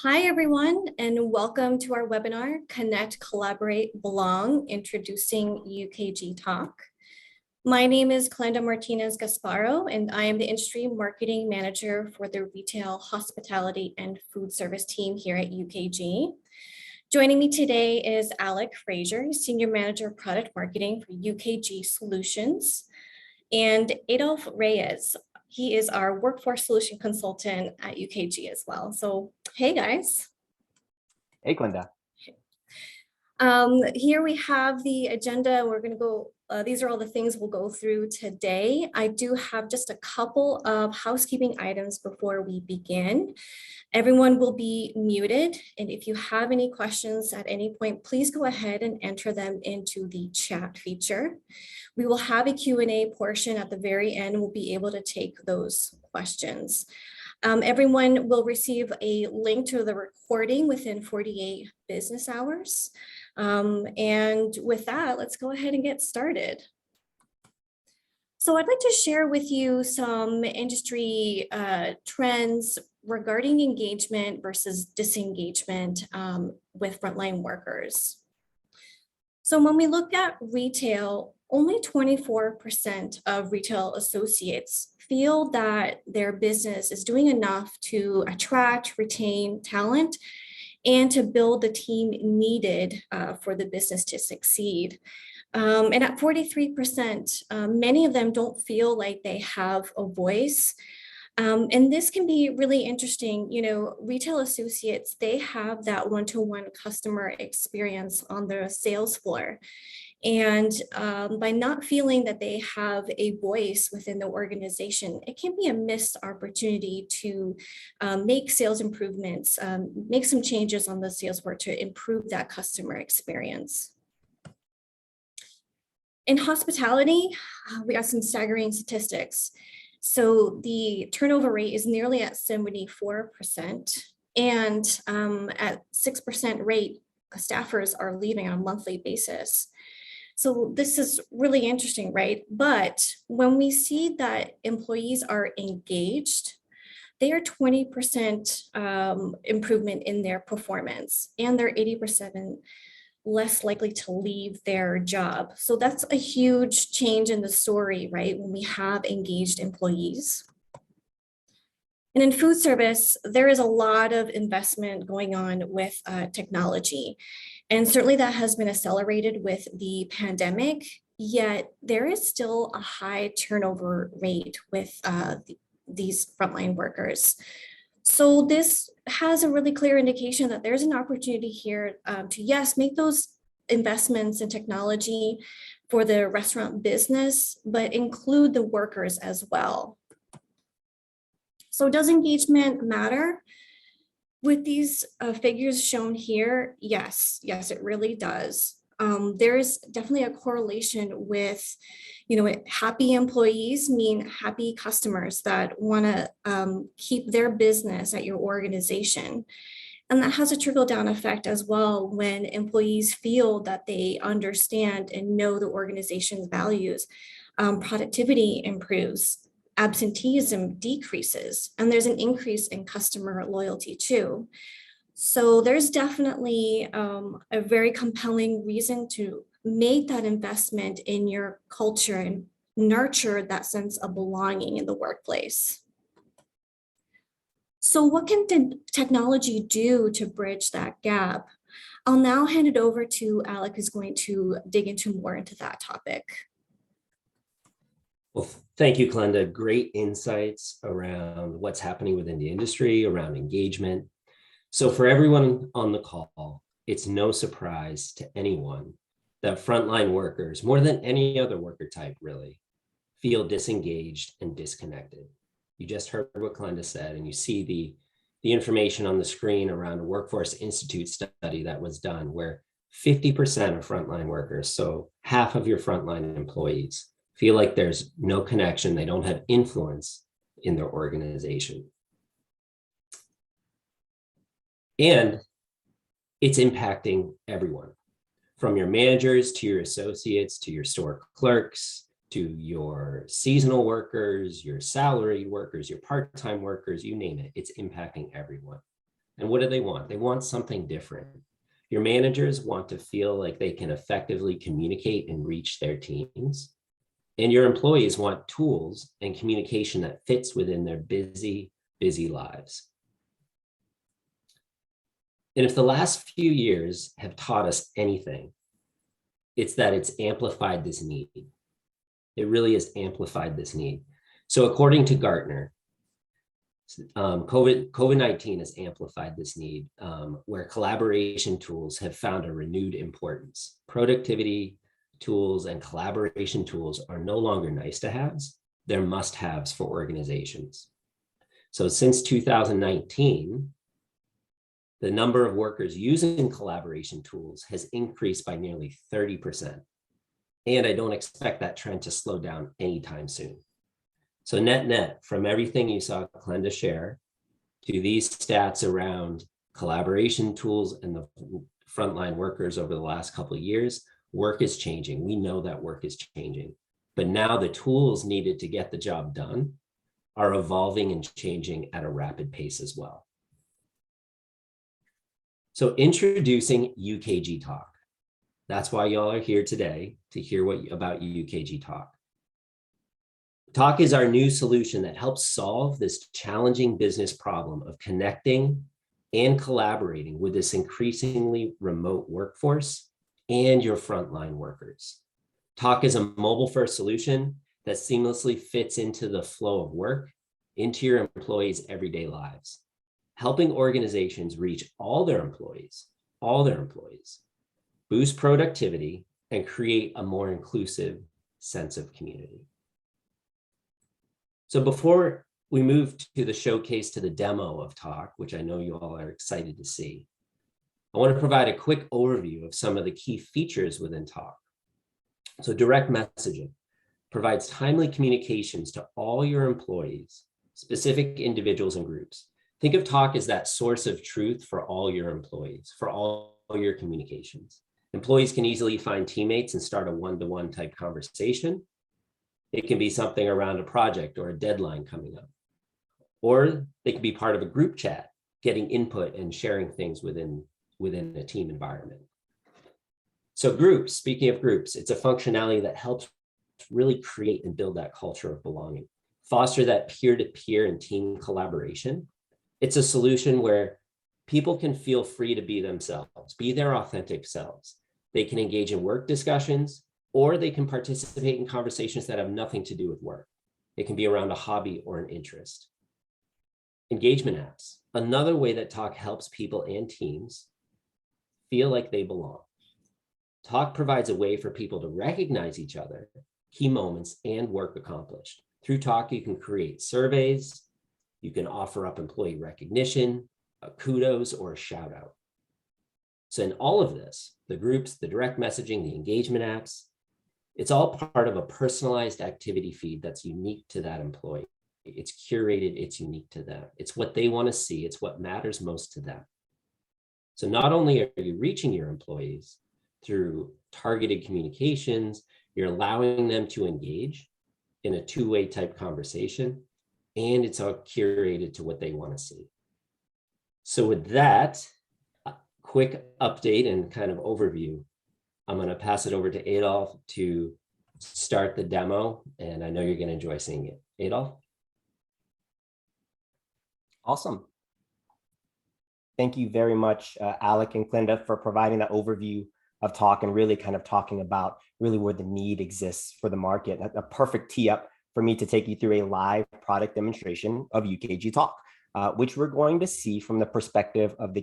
Hi, everyone, and welcome to our webinar, Connect, Collaborate, Belong, Introducing UKG Talk. My name is Glenda Martinez Gasparo, and I am the Industry Marketing Manager for the Retail, Hospitality, and Food Service team here at UKG. Joining me today is Alec Frazier, Senior Manager of Product Marketing for UKG Solutions, and Adolf Reyes. He is our Workforce Solution Consultant at UKG as well. So, hey guys. Hey, Glenda. Here we have the agenda. We're going to go, these are all the things we'll go through today. I do have just a couple of housekeeping items before we begin. Everyone will be muted, and if you have any questions at any point, please go ahead and enter them into the chat feature. We will have a Q&A portion at the very end. We'll be able to take those questions. Everyone will receive a link to the recording within 48 business hours. And with that, let's go ahead and get started. So I'd like to share with you some industry trends regarding engagement versus disengagement with frontline workers. So when we look at retail, only 24% of retail associates feel that their business is doing enough to attract, retain talent, and to build the team needed for the business to succeed. And at 43%, many of them don't feel like they have a voice. And this can be really interesting. You know, retail associates, they have that one-to-one customer experience on the sales floor. And by not feeling that they have a voice within the organization, it can be a missed opportunity to make sales improvements, make some changes on the sales floor to improve that customer experience. In hospitality, we got some staggering statistics. So the turnover rate is nearly at 74%, and at 6% rate, staffers are leaving on a monthly basis. So this is really interesting, right? But when we see that employees are engaged, they are 20% improvement in their performance, and they're 80% less likely to leave their job. So that's a huge change in the story, right? When we have engaged employees. And in food service, there is a lot of investment going on with technology. And certainly that has been accelerated with the pandemic, yet there is still a high turnover rate with these frontline workers. So this has a really clear indication that there's an opportunity here to, yes, make those investments in technology for the restaurant business, but include the workers as well. So does engagement matter? With these figures shown here, yes, it really does. There is definitely a correlation with, happy employees mean happy customers that want to keep their business at your organization. And that has a trickle-down effect as well when employees feel that they understand and know the organization's values. Productivity improves, absenteeism decreases, and there's an increase in customer loyalty too. So there's definitely a very compelling reason to make that investment in your culture and nurture that sense of belonging in the workplace. So what can technology do to bridge that gap? I'll now hand it over to Alec, who's going to dig more into that topic. Well, thank you, Glenda. Great insights around what's happening within the industry, around engagement. So for everyone on the call, it's no surprise to anyone that frontline workers, more than any other worker type really, feel disengaged and disconnected. You just heard what Glenda said, and you see the information on the screen around a Workforce Institute study that was done where 50% of frontline workers, so half of your frontline employees, feel like there's no connection, they don't have influence in their organization. And it's impacting everyone, from your managers to your associates, to your store clerks, to your seasonal workers, your salaried workers, your part-time workers, you name it, it's impacting everyone. And what do they want? They want something different. Your managers want to feel like they can effectively communicate and reach their teams. And your employees want tools and communication that fits within their busy, busy lives. And if the last few years have taught us anything, it's that it's amplified this need. It really has amplified this need. So according to Gartner, COVID-19 has amplified this need, where collaboration tools have found a renewed importance. Productivity tools and collaboration tools are no longer nice to haves, they're must haves for organizations. So since 2019, the number of workers using collaboration tools has increased by nearly 30%. And I don't expect that trend to slow down anytime soon. So net, from everything you saw Glenda share to these stats around collaboration tools and the frontline workers over the last couple of years, work is changing. We know that work is changing. But now the tools needed to get the job done are evolving and changing at a rapid pace as well. So introducing UKG Talk. That's why y'all are here today, to hear about UKG Talk. Talk is our new solution that helps solve this challenging business problem of connecting and collaborating with this increasingly remote workforce and your frontline workers. Talk is a mobile-first solution that seamlessly fits into the flow of work, into your employees' everyday lives, helping organizations reach all their employees, boost productivity, and create a more inclusive sense of community. So before we move to the showcase, to the demo of Talk, which I know you all are excited to see, I want to provide a quick overview of some of the key features within Talk. So direct messaging provides timely communications to all your employees, specific individuals and groups. Think of Talk as that source of truth for all your employees, for all your communications. Employees can easily find teammates and start a one-to-one type conversation. It can be something around a project or a deadline coming up. Or they can be part of a group chat, getting input and sharing things within a team environment. So groups, speaking of groups, it's a functionality that helps really create and build that culture of belonging, foster that peer-to-peer and team collaboration. It's a solution where people can feel free to be themselves, be their authentic selves. They can engage in work discussions, or they can participate in conversations that have nothing to do with work. It can be around a hobby or an interest. Engagement apps, another way that Talk helps people and teams feel like they belong. Talk provides a way for people to recognize each other, key moments, and work accomplished. Through Talk, you can create surveys, you can offer up employee recognition, a kudos, or a shout out. So in all of this, the groups, the direct messaging, the engagement apps, it's all part of a personalized activity feed that's unique to that employee. It's curated, it's unique to them. It's what they want to see, it's what matters most to them. So not only are you reaching your employees through targeted communications, you're allowing them to engage in a two-way type conversation, and it's all curated to what they want to see. So with that quick update and kind of overview, I'm going to pass it over to Adolf to start the demo, and I know you're going to enjoy seeing it. Adolf? Awesome. Thank you very much, Alec and Glenda, for providing that overview of Talk and really kind of talking about really where the need exists for the market. A perfect tee up for me to take you through a live product demonstration of UKG Talk, which we're going to see from the perspective of the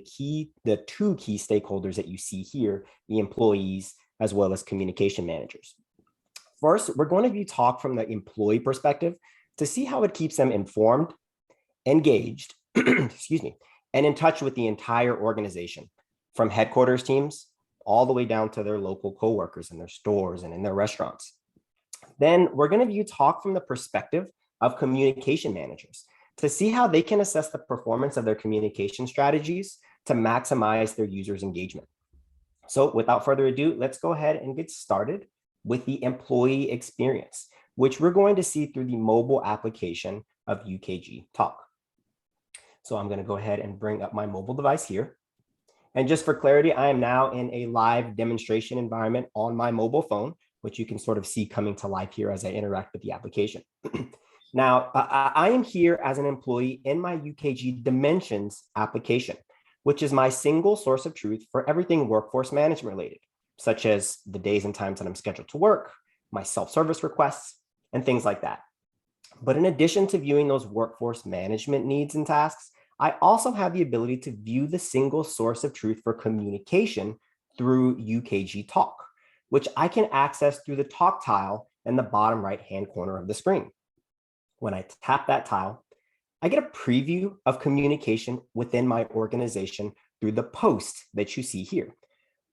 two key stakeholders that you see here, the employees as well as communication managers. First, we're going to view Talk from the employee perspective to see how it keeps them informed, engaged, excuse me, and in touch with the entire organization, from headquarters teams all the way down to their local coworkers in their stores and in their restaurants. Then we're going to view Talk from the perspective of communication managers to see how they can assess the performance of their communication strategies to maximize their users' engagement. So without further ado, let's go ahead and get started with the employee experience, which we're going to see through the mobile application of UKG Talk. So I'm going to go ahead and bring up my mobile device here. And just for clarity, I am now in a live demonstration environment on my mobile phone, which you can sort of see coming to life here as I interact with the application. Now, I am here as an employee in my UKG Dimensions application, which is my single source of truth for everything workforce management related, such as the days and times that I'm scheduled to work, my self-service requests, and things like that. But in addition to viewing those workforce management needs and tasks, I also have the ability to view the single source of truth for communication through UKG Talk, which I can access through the Talk tile in the bottom right-hand corner of the screen. When I tap that tile, I get a preview of communication within my organization through the post that you see here.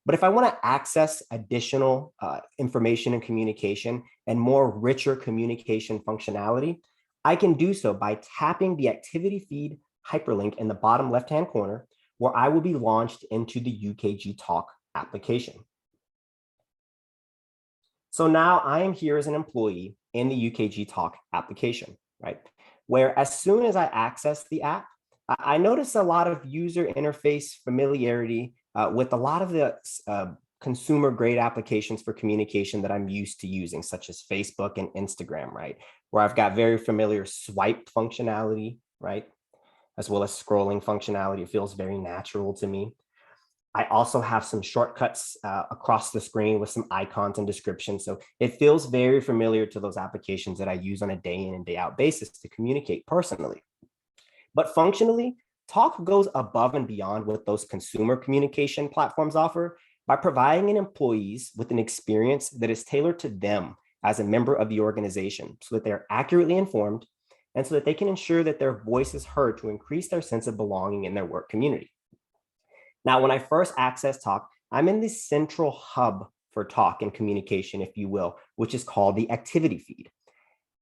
But if I want to access additional information and communication and more richer communication functionality, I can do so by tapping the activity feed hyperlink in the bottom left-hand corner, where I will be launched into the UKG Talk application. So now I am here as an employee in the UKG Talk application, right? Where as soon as I access the app, I notice a lot of user interface familiarity with a lot of the consumer grade applications for communication that I'm used to using, such as Facebook and Instagram, right? Where I've got very familiar swipe functionality, right? As well as scrolling functionality. It feels very natural to me. I also have some shortcuts across the screen with some icons and descriptions. So it feels very familiar to those applications that I use on a day in and day out basis to communicate personally. But functionally, Talk goes above and beyond what those consumer communication platforms offer by providing employees with an experience that is tailored to them as a member of the organization so that they're accurately informed and so that they can ensure that their voice is heard to increase their sense of belonging in their work community. Now, when I first access Talk, I'm in the central hub for Talk and communication, if you will, which is called the activity feed.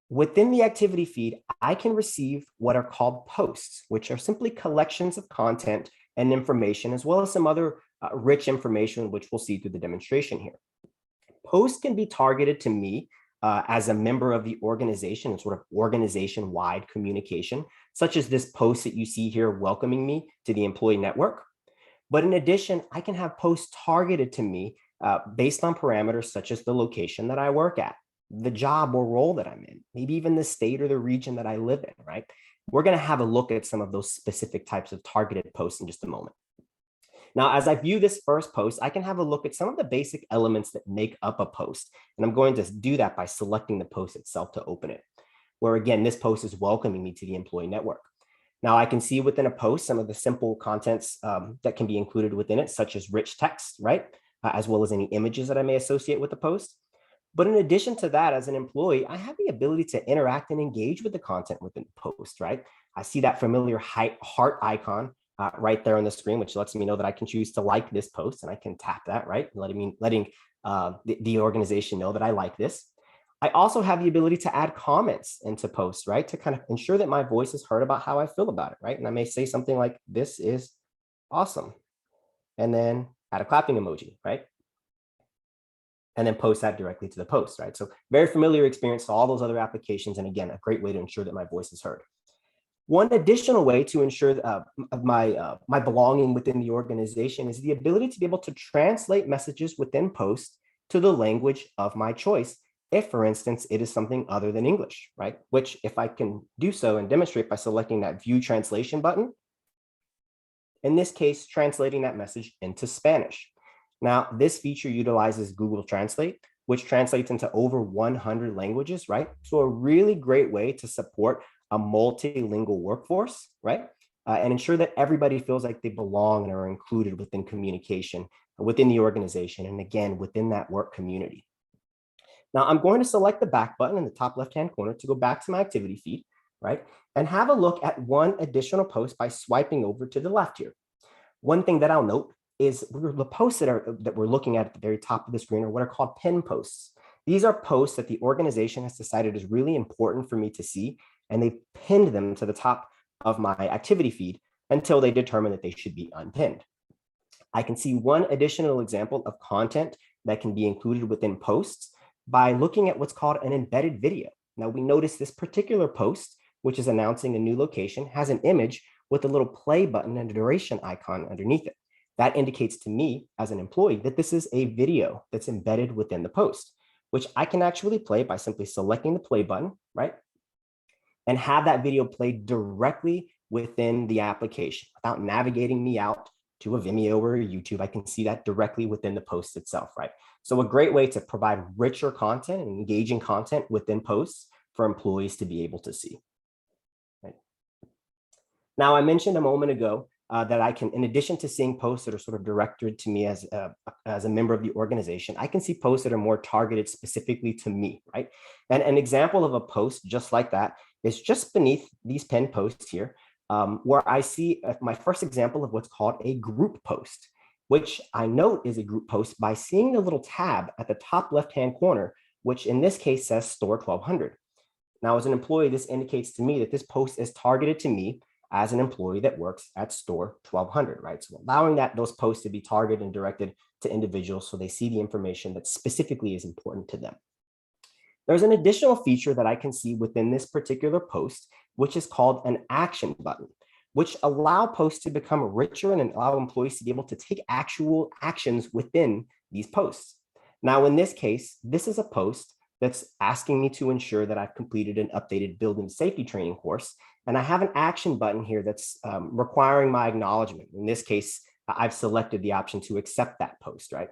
Within the activity feed, I can receive what are called posts, which are simply collections of content and information, as well as some other rich information, which we'll see through the demonstration here. Posts can be targeted to me as a member of the organization and sort of organization-wide communication, such as this post that you see here welcoming me to the employee network. But in addition, I can have posts targeted to me based on parameters such as the location that I work at, the job or role that I'm in, maybe even the state or the region that I live in, right? We're going to have a look at some of those specific types of targeted posts in just a moment. Now, as I view this first post, I can have a look at some of the basic elements that make up a post. And I'm going to do that by selecting the post itself to open it, where again, this post is welcoming me to the employee network. Now I can see within a post some of the simple contents that can be included within it, such as rich text, right? As well as any images that I may associate with the post. But in addition to that, as an employee, I have the ability to interact and engage with the content within the post, right? I see that familiar heart icon right there on the screen, which lets me know that I can choose to like this post, and I can tap that, right? Letting the organization know that I like this. I also have the ability to add comments into posts, right? To kind of ensure that my voice is heard about how I feel about it, right? And I may say something like, "This is awesome," and then add a clapping emoji, right? And then post that directly to the post, right? So very familiar experience to all those other applications. And again, a great way to ensure that my voice is heard. One additional way to ensure my belonging within the organization is the ability to be able to translate messages within posts to the language of my choice. If, for instance, it is something other than English, right? Which if I can do so and demonstrate by selecting that view translation button, in this case, translating that message into Spanish. Now, this feature utilizes Google Translate, which translates into over 100 languages, right? So a really great way to support a multilingual workforce, right? And ensure that everybody feels like they belong and are included within communication, within the organization, and again, within that work community. Now, I'm going to select the back button in the top left-hand corner to go back to my activity feed, right? And have a look at one additional post by swiping over to the left here. One thing that I'll note is the posts that we're looking at the very top of the screen are what are called pin posts. These are posts that the organization has decided is really important for me to see, and they pinned them to the top of my activity feed until they determine that they should be unpinned. I can see one additional example of content that can be included within posts by looking at what's called an embedded video. Now we notice this particular post, which is announcing a new location, has an image with a little play button and a duration icon underneath it. That indicates to me as an employee that this is a video that's embedded within the post, which I can actually play by simply selecting the play button, right? And have that video play directly within the application without navigating me out to a Vimeo or a YouTube. I can see that directly within the post itself, right? So a great way to provide richer content and engaging content within posts for employees to be able to see. Right? Now, I mentioned a moment ago that I can, in addition to seeing posts that are sort of directed to me as a member of the organization, I can see posts that are more targeted specifically to me, right? And an example of a post just like that is just beneath these pinned posts here, where I see my first example of what's called a group post, which I note is a group post by seeing the little tab at the top left-hand corner, which in this case says Store 1200. Now, as an employee, this indicates to me that this post is targeted to me as an employee that works at Store 1200, right? So allowing those posts to be targeted and directed to individuals so they see the information that specifically is important to them. There's an additional feature that I can see within this particular post, which is called an action button, which allow posts to become richer and allow employees to be able to take actual actions within these posts. Now, in this case, this is a post that's asking me to ensure that I've completed an updated building safety training course. And I have an action button here that's requiring my acknowledgement. In this case, I've selected the option to accept that post, right?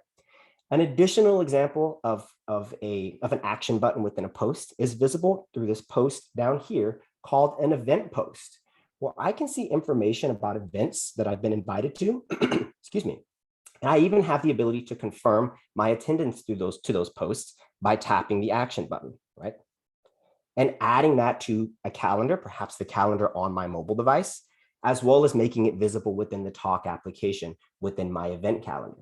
An additional example of an action button within a post is visible through this post down here called an event post, where I can see information about events that I've been invited to, excuse me. And I even have the ability to confirm my attendance to those posts by tapping the action button, right? And adding that to a calendar, perhaps the calendar on my mobile device, as well as making it visible within the Talk application within my event calendar.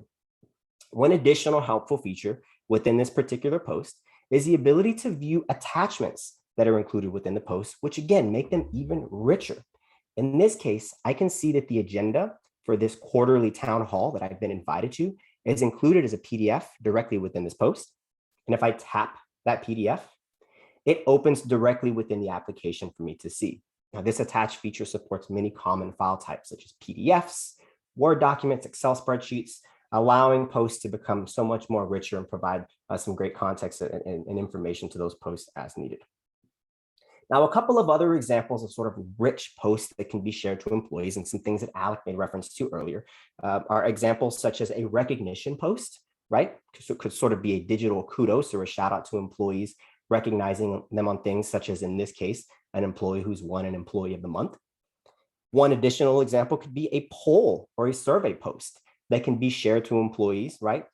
One additional helpful feature within this particular post is the ability to view attachments that are included within the post, which again, make them even richer. In this case, I can see that the agenda for this quarterly town hall that I've been invited to is included as a PDF directly within this post. And if I tap that PDF, it opens directly within the application for me to see. Now, this attach feature supports many common file types such as PDFs, Word documents, Excel spreadsheets, allowing posts to become so much more richer and provide some great context and information to those posts as needed. Now, a couple of other examples of sort of rich posts that can be shared to employees and some things that Alec made reference to earlier are examples such as a recognition post, right? So it could sort of be a digital kudos or a shout out to employees, recognizing them on things such as, in this case, an employee who's won an employee of the month. One additional example could be a poll or a survey post that can be shared to employees, right?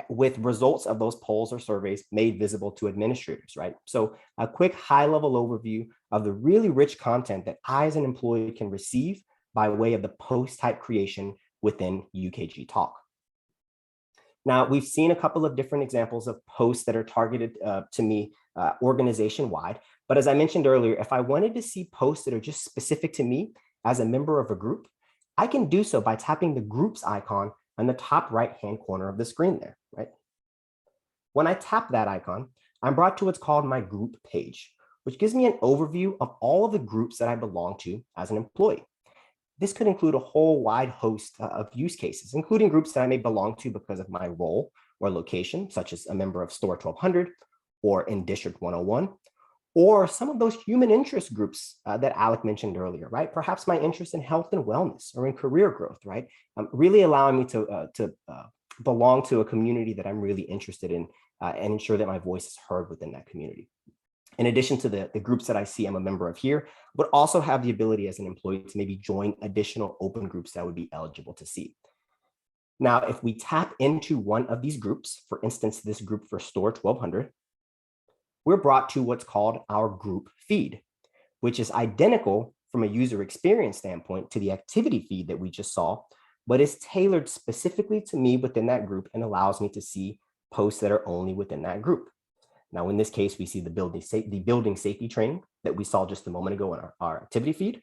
With results of those polls or surveys made visible to administrators, right? So a quick high-level overview of the really rich content that I as an employee can receive by way of the post type creation within UKG Talk. Now, we've seen a couple of different examples of posts that are targeted to me organization-wide. But as I mentioned earlier, if I wanted to see posts that are just specific to me as a member of a group, I can do so by tapping the groups icon on the top right-hand corner of the screen there, right? When I tap that icon, I'm brought to what's called my group page, which gives me an overview of all of the groups that I belong to as an employee. This could include a whole wide host of use cases, including groups that I may belong to because of my role or location, such as a member of Store 1200 or in District 101, or some of those human interest groups that Alec mentioned earlier, right? Perhaps my interest in health and wellness or in career growth, right? Really allowing me to belong to a community that I'm really interested in and ensure that my voice is heard within that community. In addition to the groups that I see I'm a member of here, would also have the ability as an employee to maybe join additional open groups that would be eligible to see. Now, if we tap into one of these groups, for instance, this group for Store 1200, we're brought to what's called our group feed, which is identical from a user experience standpoint to the activity feed that we just saw, but is tailored specifically to me within that group and allows me to see posts that are only within that group. Now, in this case, we see the building safety training that we saw just a moment ago in our activity feed.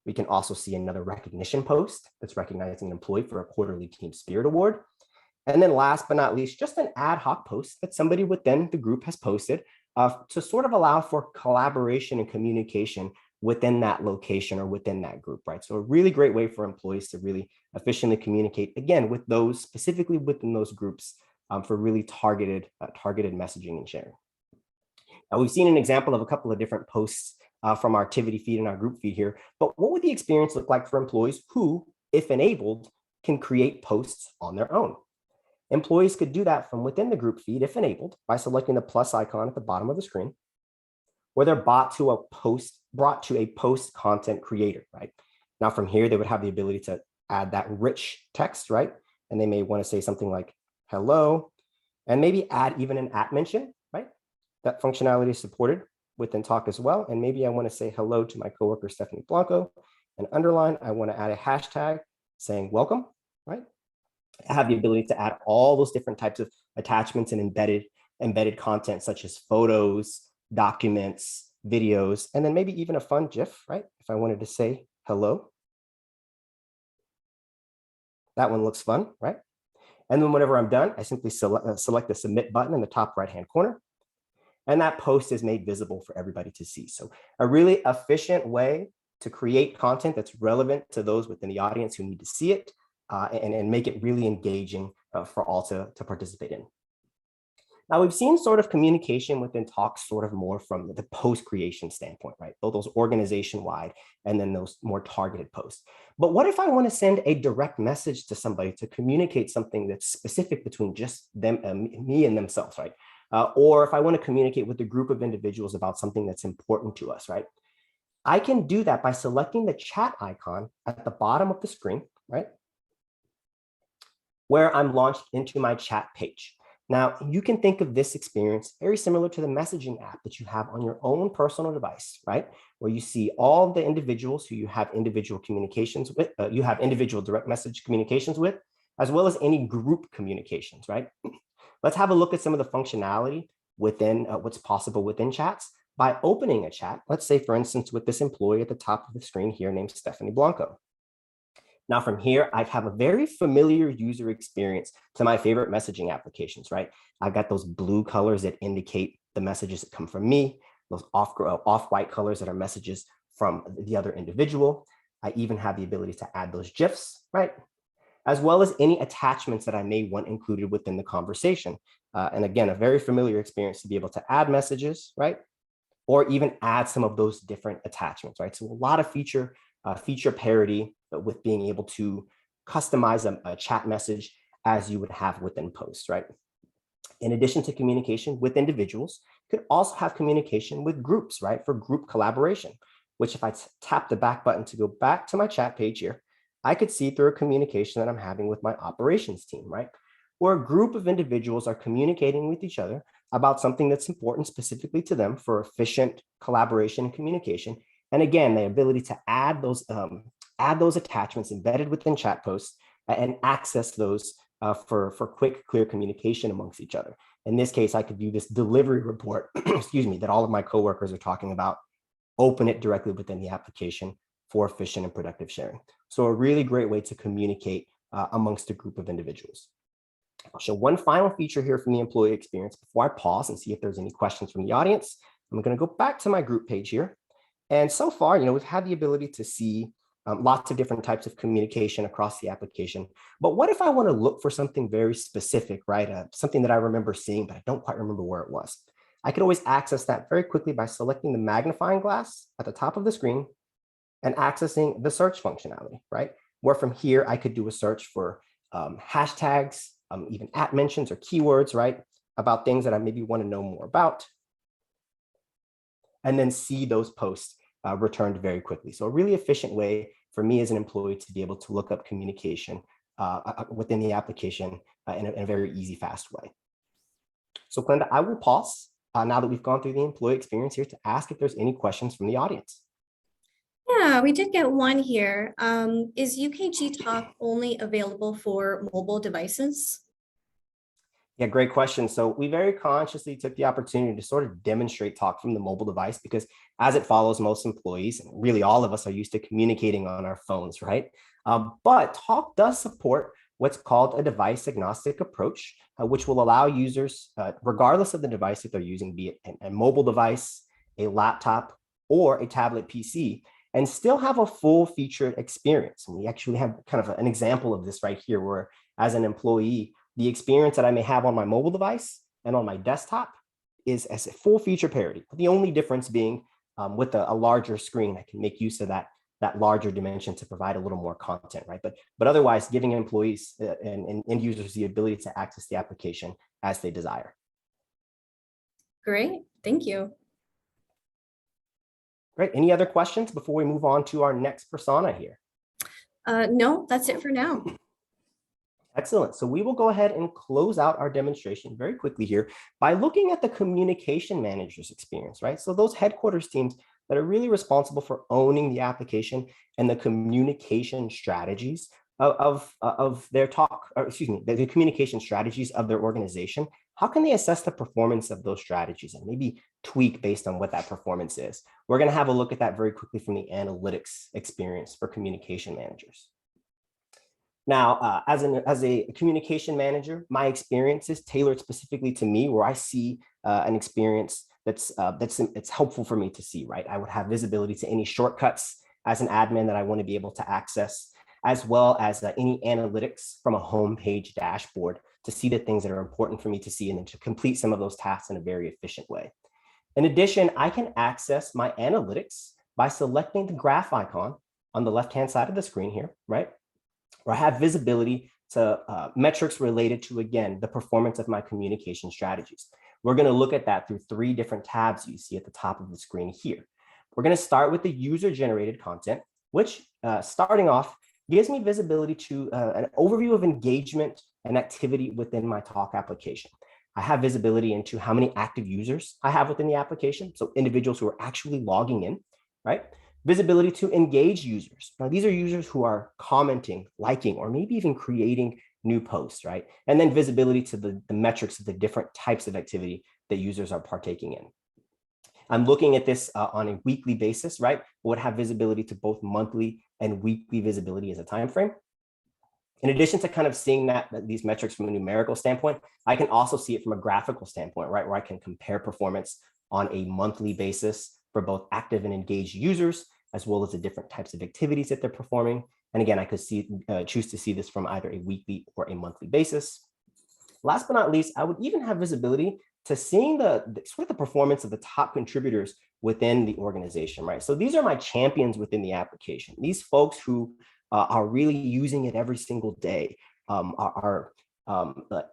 We can also see another recognition post that's recognizing an employee for a quarterly team spirit award. And then last but not least, just an ad hoc post that somebody within the group has posted to sort of allow for collaboration and communication within that location or within that group, right? So a really great way for employees to really efficiently communicate, again, with those, specifically within those groups, for really targeted messaging and sharing. Now, we've seen an example of a couple of different posts from our activity feed and our group feed here, but what would the experience look like for employees who, if enabled, can create posts on their own? Employees could do that from within the group feed, if enabled, by selecting the plus icon at the bottom of the screen, where they're brought to a post content creator, right? Now from here, they would have the ability to add that rich text, right? And they may want to say something like hello, and maybe add even an @ mention, right? That functionality is supported within Talk as well. And maybe I want to say hello to my coworker, Stephanie Blanco, and underline, I want to add a hashtag saying welcome, right? I have the ability to add all those different types of attachments and embedded content, such as photos, documents, videos, and then maybe even a fun GIF, right? If I wanted to say hello. That one looks fun, right? And then whenever I'm done, I simply select the submit button in the top right-hand corner. And that post is made visible for everybody to see. So a really efficient way to create content that's relevant to those within the audience who need to see it, and make it really engaging for all to participate in. Now, we've seen sort of communication within Talks sort of more from the post creation standpoint, right? Those organization wide, and then those more targeted posts. But what if I want to send a direct message to somebody to communicate something that's specific between just them, me and themselves, right? Or if I want to communicate with a group of individuals about something that's important to us, right? I can do that by selecting the chat icon at the bottom of the screen, right? Where I'm launched into my chat page. Now, you can think of this experience very similar to the messaging app that you have on your own personal device, right? Where you see all the individuals who you have individual communications with, you have individual direct message communications with, as well as any group communications, right? Let's have a look at some of the functionality within what's possible within chats by opening a chat. Let's say, for instance, with this employee at the top of the screen here named Stephanie Blanco. Now from here, I have a very familiar user experience to my favorite messaging applications, right? I've got those blue colors that indicate the messages that come from me, those off-white colors that are messages from the other individual. I even have the ability to add those GIFs, right? As well as any attachments that I may want included within the conversation. And again, a very familiar experience to be able to add messages, right? Or even add some of those different attachments, right? So a lot of feature parity with being able to customize a chat message as you would have within posts, right? In addition to communication with individuals, you could also have communication with groups, right? For group collaboration, which if I tap the back button to go back to my chat page here, I could see through a communication that I'm having with my operations team, right? Where a group of individuals are communicating with each other about something that's important specifically to them for efficient collaboration and communication. And again, the ability to add those attachments embedded within chat posts and access those for quick, clear communication amongst each other. In this case, I could view this delivery report, excuse me, that all of my coworkers are talking about, open it directly within the application for efficient and productive sharing. So a really great way to communicate amongst a group of individuals. I'll show one final feature here from the employee experience before I pause and see if there's any questions from the audience. I'm going to go back to my group page here. And so far, we've had the ability to see lots of different types of communication across the application. But what if I want to look for something very specific, right? Something that I remember seeing, but I don't quite remember where it was. I could always access that very quickly by selecting the magnifying glass at the top of the screen and accessing the search functionality, right? Where from here, I could do a search for hashtags, even @ mentions or keywords, right? About things that I maybe want to know more about. And then see those posts returned very quickly. So a really efficient way for me as an employee to be able to look up communication within the application in a very easy, fast way. So Glenda, I will pause now that we've gone through the employee experience here to ask if there's any questions from the audience. Yeah, we did get one here. Is UKG Talk only available for mobile devices? Yeah, great question. So we very consciously took the opportunity to sort of demonstrate Talk from the mobile device because as it follows, most employees, and really all of us are used to communicating on our phones, right? But Talk does support what's called a device agnostic approach, which will allow users, regardless of the device that they're using, be it a mobile device, a laptop, or a tablet PC and still have a full featured experience. And we actually have kind of an example of this right here, where as an employee, the experience that I may have on my mobile device and on my desktop is as a full feature parity. The only difference being with a larger screen, I can make use of that larger dimension to provide a little more content, right? But otherwise, giving employees and end users the ability to access the application as they desire. Great, thank you. Great. Any other questions before we move on to our next persona here? No, that's it for now. Excellent. So we will go ahead and close out our demonstration very quickly here by looking at the communication manager's experience, right? So those headquarters teams that are really responsible for owning the application and the communication strategies of their talk, or excuse me, the communication strategies of their organization. How can they assess the performance of those strategies and maybe tweak based on what that performance is? We're going to have a look at that very quickly from the analytics experience for communication managers. Now, as a communication manager, my experience is tailored specifically to me, where I see an experience that's helpful for me to see, right? I would have visibility to any shortcuts as an admin that I want to be able to access, as well as any analytics from a homepage dashboard to see the things that are important for me to see and then to complete some of those tasks in a very efficient way. In addition, I can access my analytics by selecting the graph icon on the left-hand side of the screen here, right? Where I have visibility to metrics related to, again, the performance of my communication strategies. We're going to look at that through 3 different tabs you see at the top of the screen here. We're going to start with the user-generated content, which starting off gives me visibility to an overview of engagement and activity within my Talk application. I have visibility into how many active users I have within the application, so individuals who are actually logging in, right? Visibility to engaged users. Now, these are users who are commenting, liking, or maybe even creating new posts, right? And then visibility to the metrics of the different types of activity that users are partaking in. I'm looking at this on a weekly basis, right? Would have visibility to both monthly and weekly visibility as a time frame. In addition to kind of seeing these metrics from a numerical standpoint, I can also see it from a graphical standpoint, right? Where I can compare performance on a monthly basis for both active and engaged users, as well as the different types of activities that they're performing. And again, I could choose to see this from either a weekly or a monthly basis. Last but not least, I would even have visibility to seeing the sort of the performance of the top contributors within the organization, right? So these are my champions within the application. These folks who are really using it every single day, are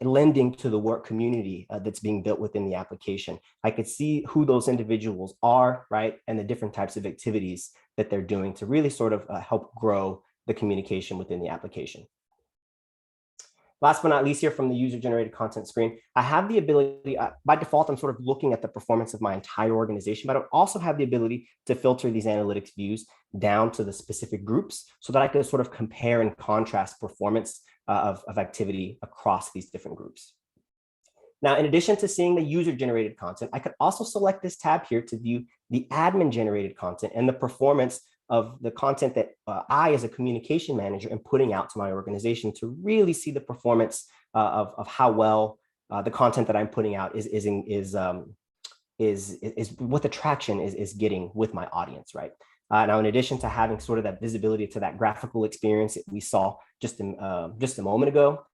lending to the work community that's being built within the application. I could see who those individuals are, right? And the different types of activities that they're doing to really sort of help grow the communication within the application. Last but not least here from the user-generated content screen, I have the ability, by default, I'm sort of looking at the performance of my entire organization, but I also have the ability to filter these analytics views down to the specific groups so that I can sort of compare and contrast performance of activity across these different groups. Now, in addition to seeing the user-generated content, I could also select this tab here to view the admin-generated content and the performance of the content that I, as a communication manager, am putting out to my organization to really see the performance of how well the content that I'm putting out is what the traction is getting with my audience, right? Now, in addition to having sort of that visibility to that graphical experience that we saw just a moment ago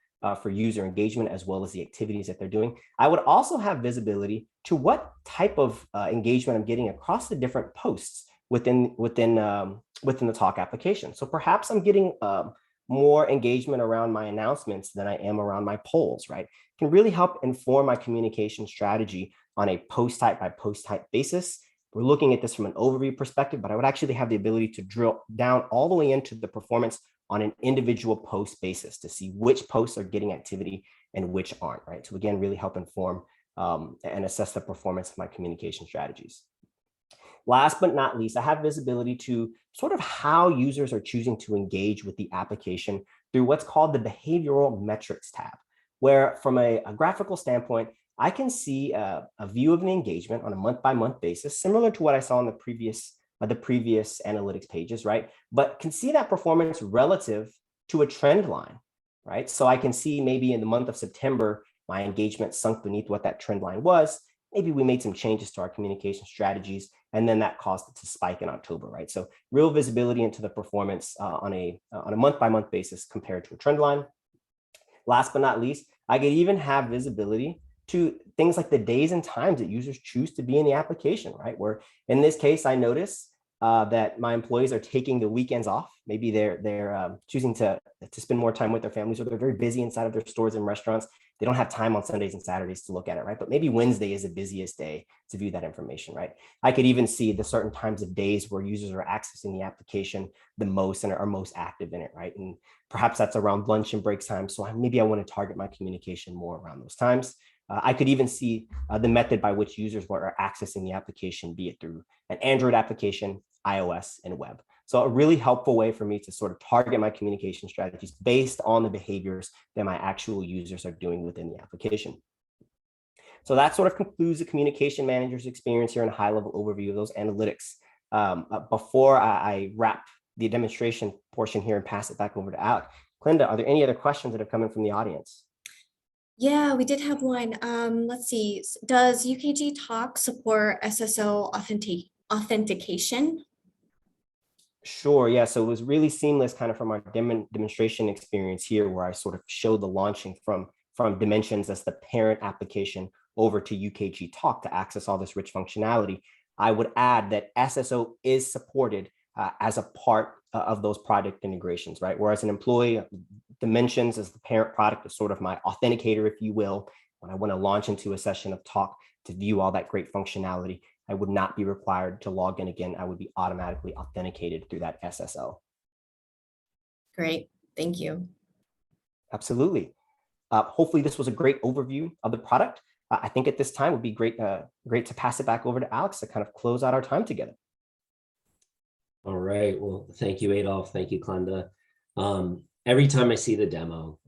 for user engagement, as well as the activities that they're doing, I would also have visibility to what type of engagement I'm getting across the different posts within the Talk application. So perhaps I'm getting more engagement around my announcements than I am around my polls, right? It can really help inform my communication strategy on a post type by post type basis. We're looking at this from an overview perspective, but I would actually have the ability to drill down all the way into the performance on an individual post basis to see which posts are getting activity and which aren't, right? So again, really help inform and assess the performance of my communication strategies. Last but not least, I have visibility to sort of how users are choosing to engage with the application through what's called the behavioral metrics tab, where from a graphical standpoint, I can see a view of an engagement on a month-by-month basis, similar to what I saw on the previous analytics pages, right? But can see that performance relative to a trend line, right? So I can see maybe in the month of September, my engagement sunk beneath what that trend line was. Maybe we made some changes to our communication strategies And then that caused it to spike in October, right? So real visibility into the performance on a month-by-month basis compared to a trend line. Last but not least, I could even have visibility to things like the days and times that users choose to be in the application, right? Where in this case, I notice that my employees are taking the weekends off. Maybe they're choosing to spend more time with their families, or they're very busy inside of their stores and restaurants. They don't have time on Sundays and Saturdays to look at it, right? But maybe Wednesday is the busiest day to view that information, right? I could even see the certain times of days where users are accessing the application the most and are most active in it, right? And perhaps that's around lunch and break time. So maybe I want to target my communication more around those times. I could even see the method by which users are accessing the application, be it through an Android application, iOS, and web. So a really helpful way for me to sort of target my communication strategies based on the behaviors that my actual users are doing within the application. So that sort of concludes the communication manager's experience here in a high-level overview of those analytics. Before I wrap the demonstration portion here and pass it back over to Alec, Clinda, are there any other questions that have come in from the audience? Yeah, we did have one. Let's see. Does UKG Talk support SSO authentication? Sure. Yeah. So it was really seamless kind of from our demonstration experience here, where I sort of showed the launching from Dimensions as the parent application over to UKG Talk to access all this rich functionality. I would add that SSO is supported as a part of those product integrations, right? Whereas an employee, Dimensions as the parent product is sort of my authenticator, if you will. When I want to launch into a session of Talk to view all that great functionality, I would not be required to log in again. I would be automatically authenticated through that SSO. Great, thank you. Absolutely. Hopefully this was a great overview of the product. I think at this time would be great to pass it back over to Alex to kind of close out our time together. All right. Well, thank you, Adolf. Thank you, Clinda. Every time I see the demo,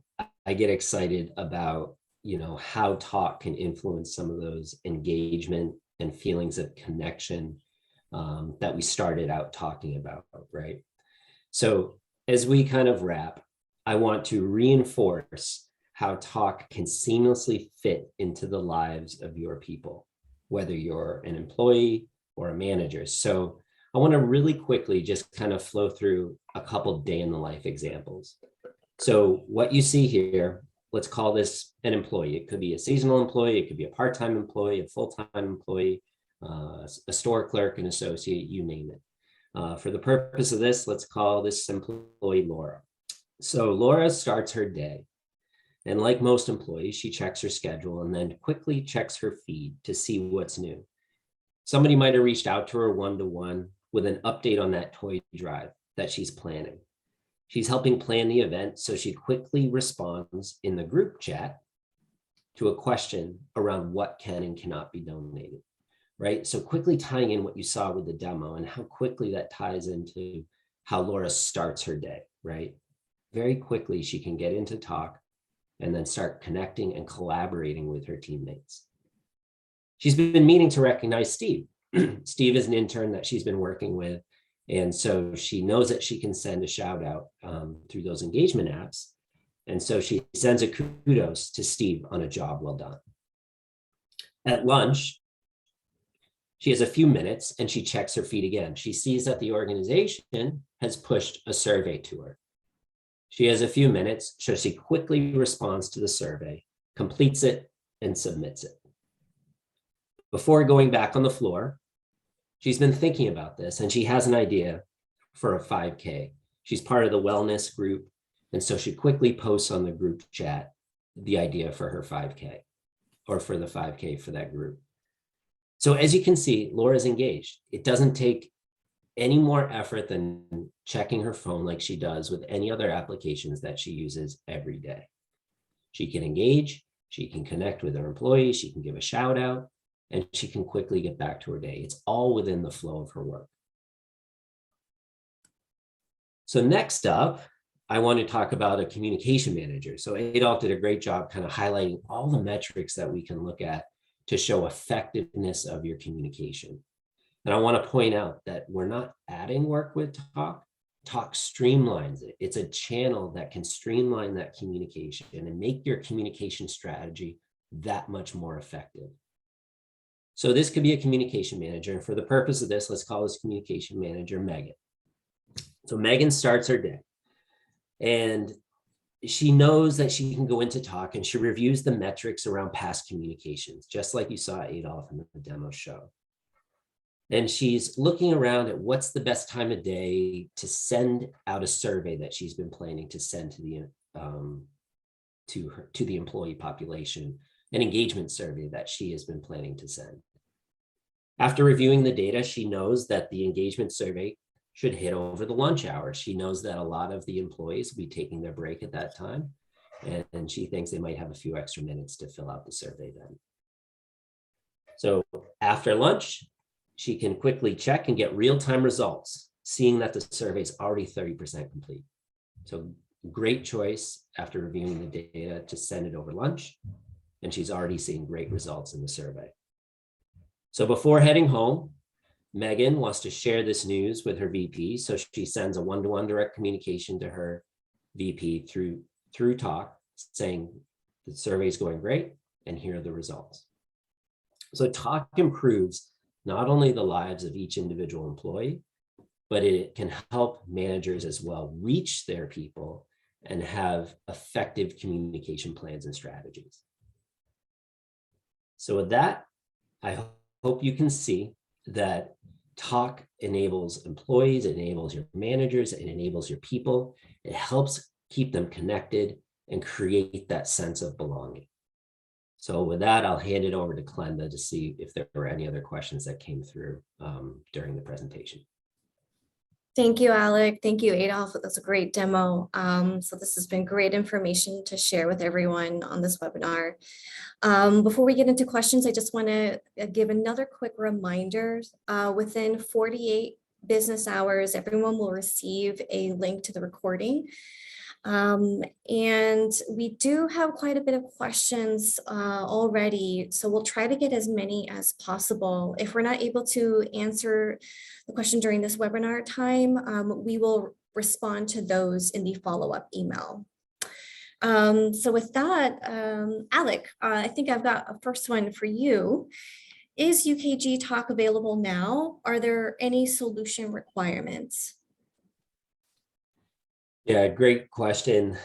I get excited about, how Talk can influence some of those engagement and feelings of connection that we started out talking about, right? So as we kind of wrap, I want to reinforce how Talk can seamlessly fit into the lives of your people, whether you're an employee or a manager. So I want to really quickly just kind of flow through a couple day in the life examples. So what you see here, let's call this an employee. It could be a seasonal employee, it could be a part-time employee, a full-time employee, a store clerk, an associate, you name it. For the purpose of this, let's call this employee Laura. So Laura starts her day. And like most employees, she checks her schedule and then quickly checks her feed to see what's new. Somebody might have reached out to her one-to-one with an update on that toy drive that she's planning. She's helping plan the event, so she quickly responds in the group chat to a question around what can and cannot be donated, right? So quickly tying in what you saw with the demo and how quickly that ties into how Laura starts her day, right? Very quickly, she can get into Talk and then start connecting and collaborating with her teammates. She's been meaning to recognize Steve. Steve is an intern that she's been working with. And so she knows that she can send a shout out through those engagement apps. And so she sends a kudos to Steve on a job well done. At lunch, she has a few minutes and she checks her feed again. She sees that the organization has pushed a survey to her. She has a few minutes, so she quickly responds to the survey, completes it, and submits it. Before going back on the floor, she's been thinking about this and she has an idea for a 5K. She's part of the wellness group. And so she quickly posts on the group chat the idea for her 5K or for the 5K for that group. So as you can see, Laura's engaged. It doesn't take any more effort than checking her phone like she does with any other applications that she uses every day. She can engage, she can connect with her employees, she can give a shout out, and she can quickly get back to her day. It's all within the flow of her work. So next up, I want to talk about a communication manager. So Adolf did a great job kind of highlighting all the metrics that we can look at to show effectiveness of your communication. And I want to point out that we're not adding work with Talk. Talk streamlines it. It's a channel that can streamline that communication and make your communication strategy that much more effective. So this could be a communication manager. And for the purpose of this, let's call this communication manager Megan. So Megan starts her day and she knows that she can go into Talk and she reviews the metrics around past communications, just like you saw Adolph in the demo show. And she's looking around at what's the best time of day to send out a survey that she's been planning to send to the employee population, an engagement survey that she has been planning to send. After reviewing the data, she knows that the engagement survey should hit over the lunch hour. She knows that a lot of the employees will be taking their break at that time, and she thinks they might have a few extra minutes to fill out the survey then. So after lunch, she can quickly check and get real-time results, seeing that the survey is already 30% complete. So great choice after reviewing the data to send it over lunch, and she's already seeing great results in the survey. So before heading home, Megan wants to share this news with her VP, so she sends a one-to-one direct communication to her VP through Talk, saying the survey is going great, and here are the results. So Talk improves not only the lives of each individual employee, but it can help managers as well reach their people and have effective communication plans and strategies. So with that, I hope you can see that Talk enables employees, it enables your managers, it enables your people. It helps keep them connected and create that sense of belonging. So with that, I'll hand it over to Glenda to see if there were any other questions that came through during the presentation. Thank you, Alec. Thank you, Adolph. That's a great demo. So this has been great information to share with everyone on this webinar. Before we get into questions, I just want to give another quick reminder. Within 48 business hours, everyone will receive a link to the recording. And we do have quite a bit of questions already, so we'll try to get as many as possible. If we're not able to answer the question during this webinar time, we will respond to those in the follow-up email. So with that, Alec, I think I've got a first one for you. Is UKG Talk available now? Are there any solution requirements? Yeah, great question.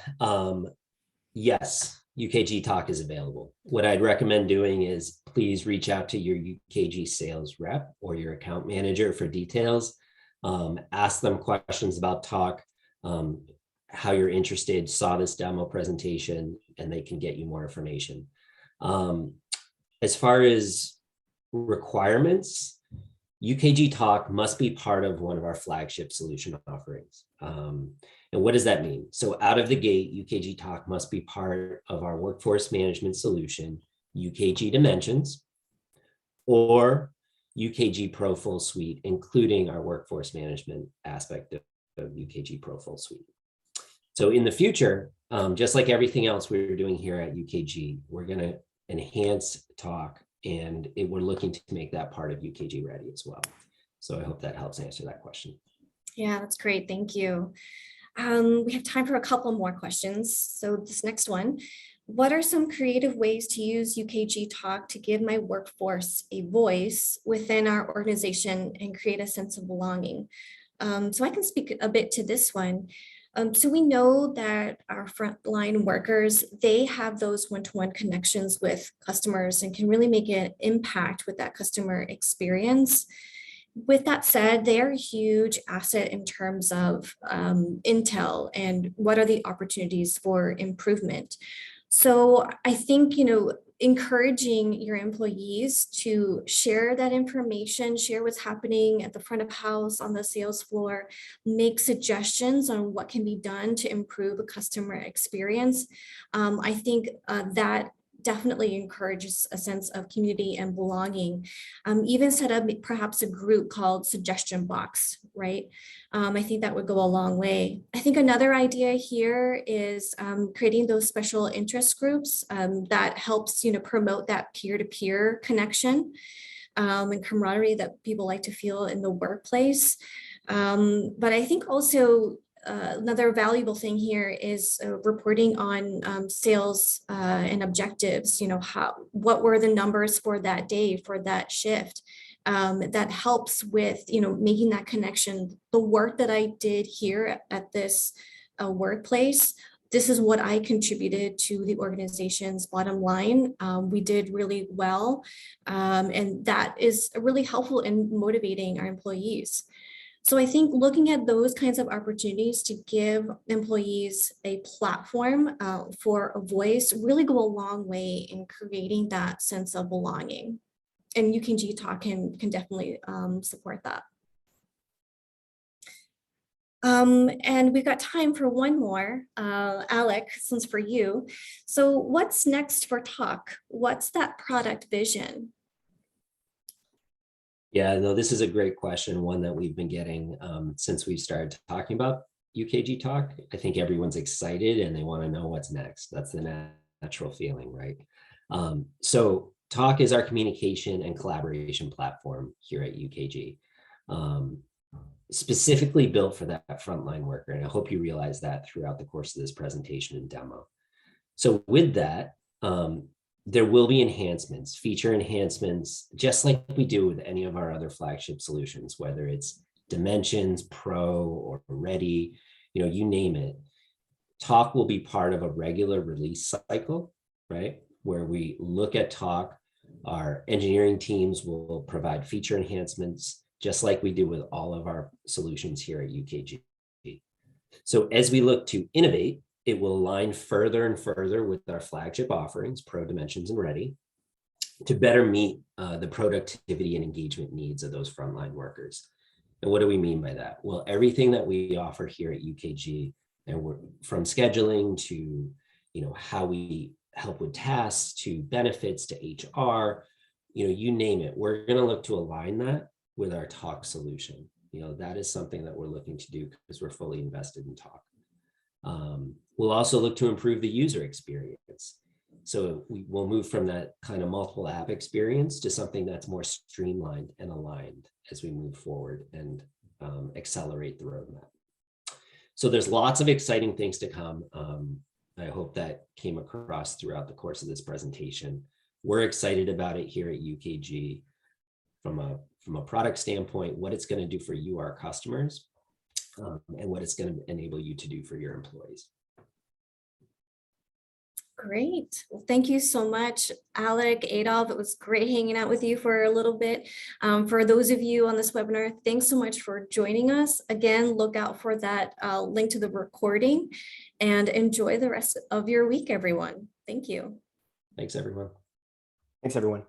Yes, UKG Talk is available. What I'd recommend doing is please reach out to your UKG sales rep or your account manager for details. Ask them questions about Talk, how you're interested, saw this demo presentation, and they can get you more information. As far as requirements, UKG Talk must be part of one of our flagship solution offerings. And what does that mean? So out of the gate, UKG Talk must be part of our workforce management solution, UKG Dimensions, or UKG Pro Full Suite, including our workforce management aspect of UKG Pro Full Suite. So in the future, just like everything else we're doing here at UKG, we're going to enhance Talk, and we're looking to make that part of UKG Ready as well. So I hope that helps answer that question. Yeah, that's great. Thank you. We have time for a couple more questions. So this next one, what are some creative ways to use UKG Talk to give my workforce a voice within our organization and create a sense of belonging? So I can speak a bit to this one. So we know that our frontline workers, they have those one-to-one connections with customers and can really make an impact with that customer experience. With that said, they are a huge asset in terms of intel and what are the opportunities for improvement. So I think, encouraging your employees to share that information, share what's happening at the front of house, on the sales floor, make suggestions on what can be done to improve a customer experience. I think that definitely encourages a sense of community and belonging. Even set up perhaps a group called Suggestion Box, right? I think that would go a long way. I think another idea here is creating those special interest groups that helps, promote that peer-to-peer connection and camaraderie that people like to feel in the workplace. But I think also another valuable thing here is reporting on sales and objectives. What were the numbers for that day, for that shift? That helps with, making that connection. The work that I did here at this workplace, this is what I contributed to the organization's bottom line. We did really well. And that is really helpful in motivating our employees. So I think looking at those kinds of opportunities to give employees a platform for a voice really go a long way in creating that sense of belonging. And UKG Talk can definitely support that. And we've got time for one more, Alec, since for you. So what's next for Talk? What's that product vision? Yeah, no, this is a great question, one that we've been getting since we started talking about UKG Talk. I think everyone's excited and they want to know what's next. That's the natural feeling, right? So Talk is our communication and collaboration platform here at UKG, specifically built for that frontline worker. And I hope you realize that throughout the course of this presentation and demo. So with that, there will be enhancements, feature enhancements, just like we do with any of our other flagship solutions, whether it's Dimensions, Pro, or Ready, you name it. Talk will be part of a regular release cycle, right? Where we look at Talk, our engineering teams will provide feature enhancements, just like we do with all of our solutions here at UKG. So as we look to innovate, it will align further and further with our flagship offerings, Pro, Dimensions, and Ready, to better meet the productivity and engagement needs of those frontline workers. And what do we mean by that? Well, everything that we offer here at UKG, and we're from scheduling to how we help with tasks to benefits to HR, you name it, we're going to look to align that with our Talk solution. That is something that we're looking to do because we're fully invested in Talk. We'll also look to improve the user experience. So we will move from that kind of multiple app experience to something that's more streamlined and aligned as we move forward and accelerate the roadmap. So there's lots of exciting things to come. I hope that came across throughout the course of this presentation. We're excited about it here at UKG from a product standpoint, what it's going to do for you, our customers, and what it's going to enable you to do for your employees. Great. Well, thank you so much, Alec, Adolf. It was great hanging out with you for a little bit. For those of you on this webinar, thanks so much for joining us. Again, look out for that link to the recording and enjoy the rest of your week, everyone. Thank you. Thanks, everyone. Thanks, everyone.